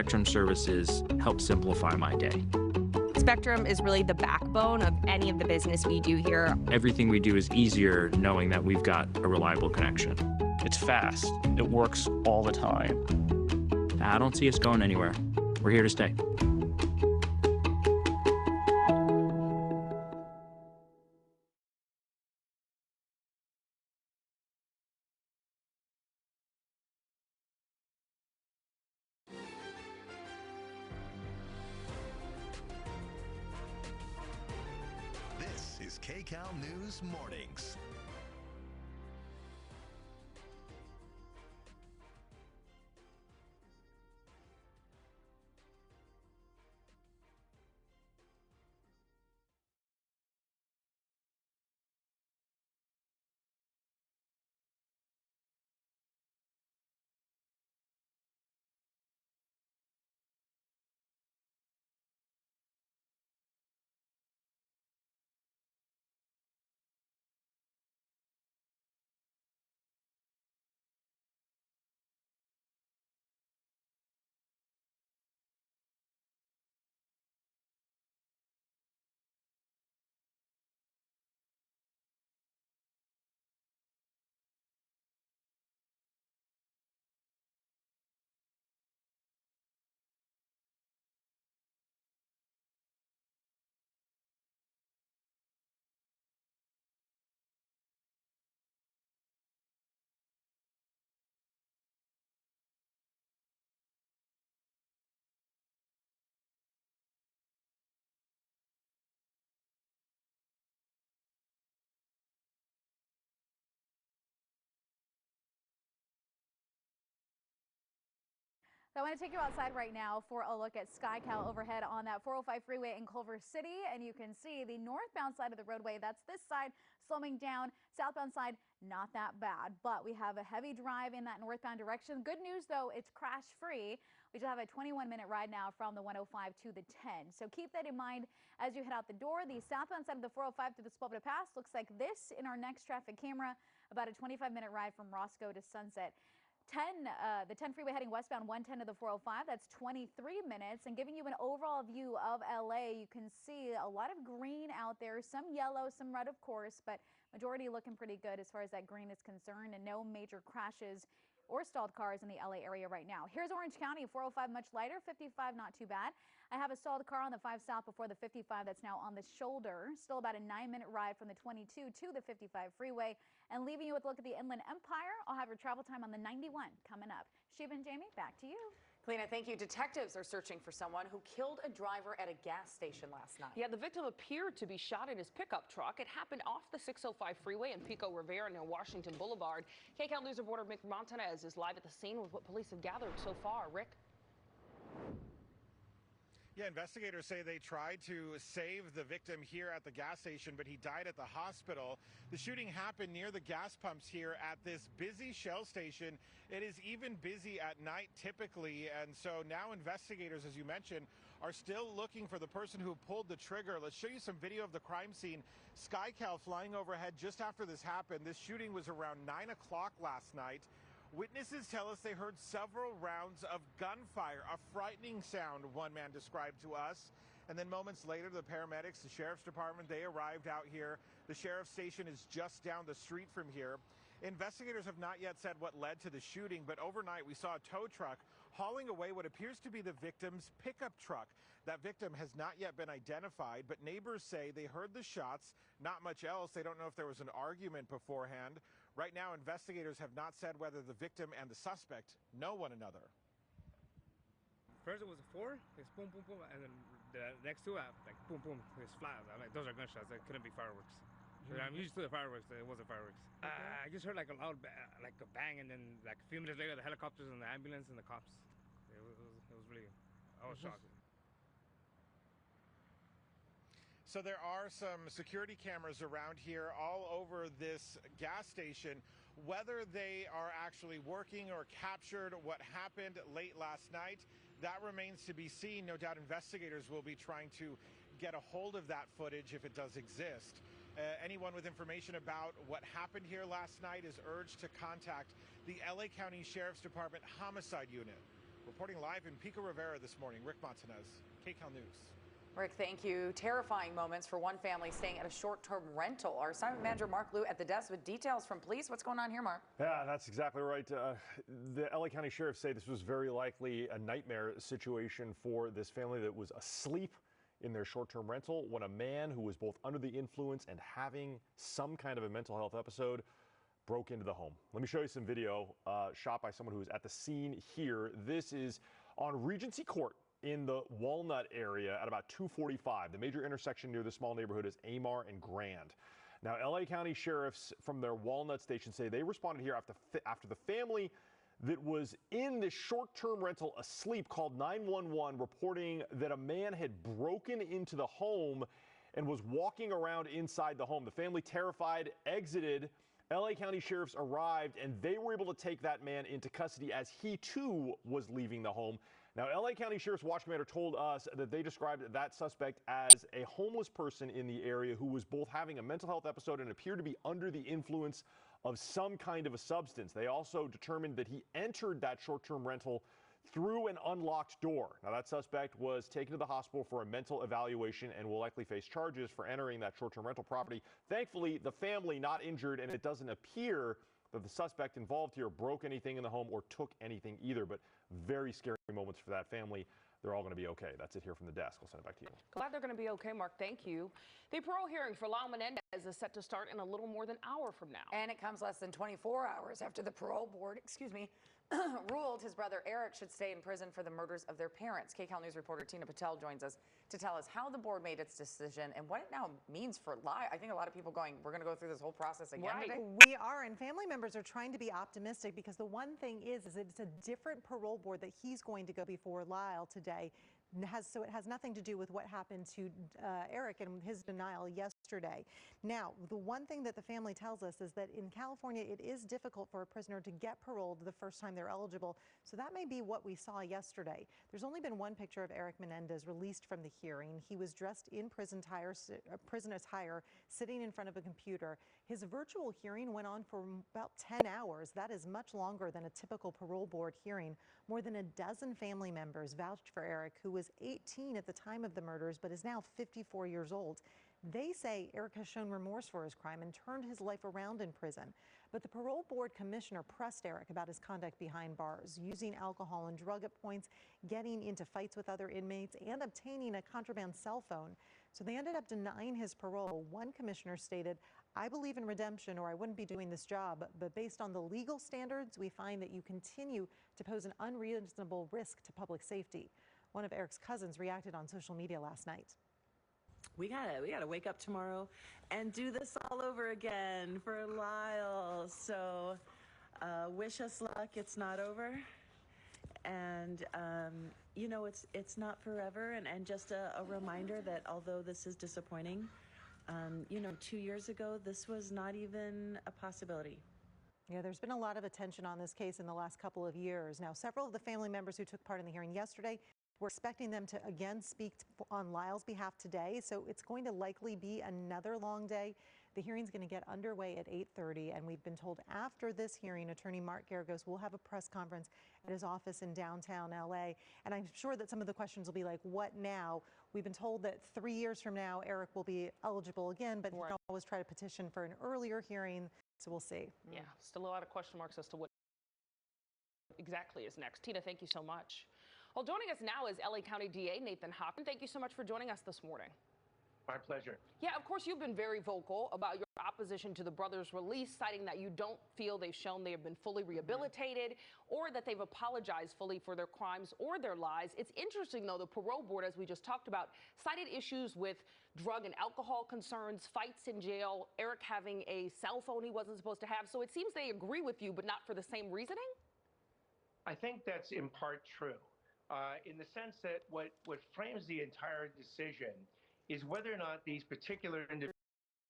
Spectrum services help simplify my day. Spectrum is really the backbone of any of the business we do here. Everything we do is easier knowing that we've got a reliable connection. It's fast. It works all the time. I don't see us going anywhere. We're here to stay. This is Kcal News Mornings. So I want to take you outside right now for a look at Kcal overhead on that 405 freeway in Culver City. And you can see the northbound side of the roadway, that's this side, slowing down. Southbound side, not that bad. But we have a heavy drive in that northbound direction. Good news, though, it's crash-free. We just have a 21-minute ride now from the 105 to the 10. So keep that in mind as you head out the door. The southbound side of the 405 through the Sepulveda Pass looks like this in our next traffic camera. About a 25-minute ride from Roscoe to Sunset. The 10 freeway heading westbound 110 to the 405, that's 23 minutes. And giving you an overall view of LA, you can see a lot of green out there, some yellow, some red, of course, but majority looking pretty good as far as that green is concerned, and no major crashes or stalled cars in the LA area right now. Here's Orange County, 405 much lighter, 55 not too bad. I have a stalled car on the 5 south before the 55 that's now on the shoulder. Still about a 9-minute ride from the 22 to the 55 freeway. And leaving you with a look at the Inland Empire, I'll have your travel time on the 91 coming up. Sheba and Jamie, back to you. Kalina, thank you. Detectives are searching for someone who killed a driver at a gas station last night. Yeah, the victim appeared to be shot in his pickup truck. It happened off the 605 freeway in Pico Rivera near Washington Boulevard. Kcal News reporter Mick Montanez is live at the scene with what police have gathered so far. Rick? Yeah, investigators say they tried to save the victim here at the gas station, but he died at the hospital. The shooting happened near the gas pumps here at this busy Shell station. It is even busy at night typically, and so now investigators, as you mentioned, are still looking for the person who pulled the trigger. Let's show you some video of the crime scene. Kcal flying overhead just after this happened. This shooting was around 9 o'clock last night. Witnesses tell us they heard several rounds of gunfire, a frightening sound, one man described to us. And then moments later, the paramedics, the sheriff's department, they arrived out here. The sheriff's station is just down the street from here. Investigators have not yet said what led to the shooting, but overnight we saw a tow truck hauling away what appears to be the victim's pickup truck. That victim has not yet been identified, but neighbors say they heard the shots, not much else. They don't know if there was an argument beforehand. Right now, investigators have not said whether the victim and the suspect know one another. First it was 4, it's boom, boom, boom, and then the next two, like boom, boom, it's flat. I'm like, those are gunshots, that couldn't be fireworks. I'm used to the fireworks, it wasn't fireworks. I just heard like a loud, like a bang, and then like a few minutes later, the helicopters and the ambulance and the cops. It was really, I was shocked. So there are some security cameras around here all over this gas station. Whether they are actually working or captured what happened late last night, that remains to be seen. No doubt investigators will be trying to get a hold of that footage if it does exist. Anyone with information about what happened here last night is urged to contact the LA County Sheriff's Department Homicide Unit. Reporting live in Pico Rivera this morning, Rick Montanez, KCAL News. Rick, thank you. Terrifying moments for one family staying at a short-term rental. Our assignment manager, Mark Liu, at the desk with details from police. What's going on here, Mark? Yeah, that's exactly right. The LA County Sheriff say this was very likely a nightmare situation for this family that was asleep in their short-term rental when a man who was both under the influence and having some kind of a mental health episode broke into the home. Let me show you some video shot by someone who was at the scene here. This is on Regency Court in the Walnut area at about 2:45. The major intersection near the small neighborhood is Amar and Grand. Now, LA County sheriffs from their Walnut station say they responded here after the family that was in this short-term rental asleep called 911, reporting that a man had broken into the home and was walking around inside the home. The family, terrified, exited. LA County sheriffs arrived and they were able to take that man into custody as he too was leaving the home. Now, LA County Sheriff's Watch Commander told us that they described that suspect as a homeless person in the area who was both having a mental health episode and appeared to be under the influence of some kind of a substance. They also determined that he entered that short-term rental through an unlocked door. Now, that suspect was taken to the hospital for a mental evaluation and will likely face charges for entering that short-term rental property. Thankfully, the family not injured, and it doesn't appear that the suspect involved here broke anything in the home or took anything either, but very scary moments for that family. They're all going to be okay. That's it here from the desk. I'll send it back to you. Glad they're going to be okay, Mark. Thank you. The parole hearing for Lyle Menendez is set to start in a little more than an hour from now. And it comes less than 24 hours after the parole board, ruled his brother Eric should stay in prison for the murders of their parents. KCAL News reporter Tina Patel joins us to tell us how the board made its decision and what it now means for Lyle. I think a lot of people going, we're going to go through this whole process again today. We are, and family members are trying to be optimistic because the one thing is it's a different parole board that he's going to go before Lyle today. So it has nothing to do with what happened to Eric and his denial yesterday. Now, the one thing that the family tells us is that in California, it is difficult for a prisoner to get paroled the first time they're eligible. So that may be what we saw yesterday. There's only been one picture of Eric Menendez released from the hearing. He was dressed in prison attire, sitting in front of a computer. His virtual hearing went on for about 10 hours. That is much longer than a typical parole board hearing. More than a dozen family members vouched for Eric, who was 18 at the time of the murders, but is now 54 years old. They say Eric has shown remorse for his crime and turned his life around in prison. But the parole board commissioner pressed Eric about his conduct behind bars, using alcohol and drug at points, getting into fights with other inmates, and obtaining a contraband cell phone. So they ended up denying his parole. One commissioner stated, "I believe in redemption or I wouldn't be doing this job, but based on the legal standards, we find that you continue to pose an unreasonable risk to public safety." One of Eric's cousins reacted on social media last night. We gotta wake up tomorrow and do this all over again for Lyle. So wish us luck. It's not over. And you know, it's not forever. And just a reminder that although this is disappointing, you know, 2 years ago, this was not even a possibility. Yeah, there's been a lot of attention on this case in the last couple of years. Now, several of the family members who took part in the hearing yesterday, we're expecting them to again speak on Lyle's behalf today, so it's going to likely be another long day. The hearing's going to get underway at 8:30, and we've been told after this hearing, attorney Mark Geragos will have a press conference at his office in downtown LA, and I'm sure that some of the questions will be like, what now? We've been told that 3 years from now, Eric will be eligible again, but he can always try to petition for an earlier hearing, so we'll see. Yeah, still a lot of question marks as to what exactly is next. Tina, thank you so much. Well, joining us now is LA County DA Nathan Hoffman. Thank you so much for joining us this morning. My pleasure. Yeah, of course, you've been very vocal about your opposition to the brothers' release, citing that you don't feel they've shown they have been fully rehabilitated or that they've apologized fully for their crimes or their lies. It's interesting, though, the parole board, as we just talked about, cited issues with drug and alcohol concerns, fights in jail, Eric having a cell phone he wasn't supposed to have. So it seems they agree with you, but not for the same reasoning? I think that's in part true. In the sense that what frames the entire decision is whether or not these particular individuals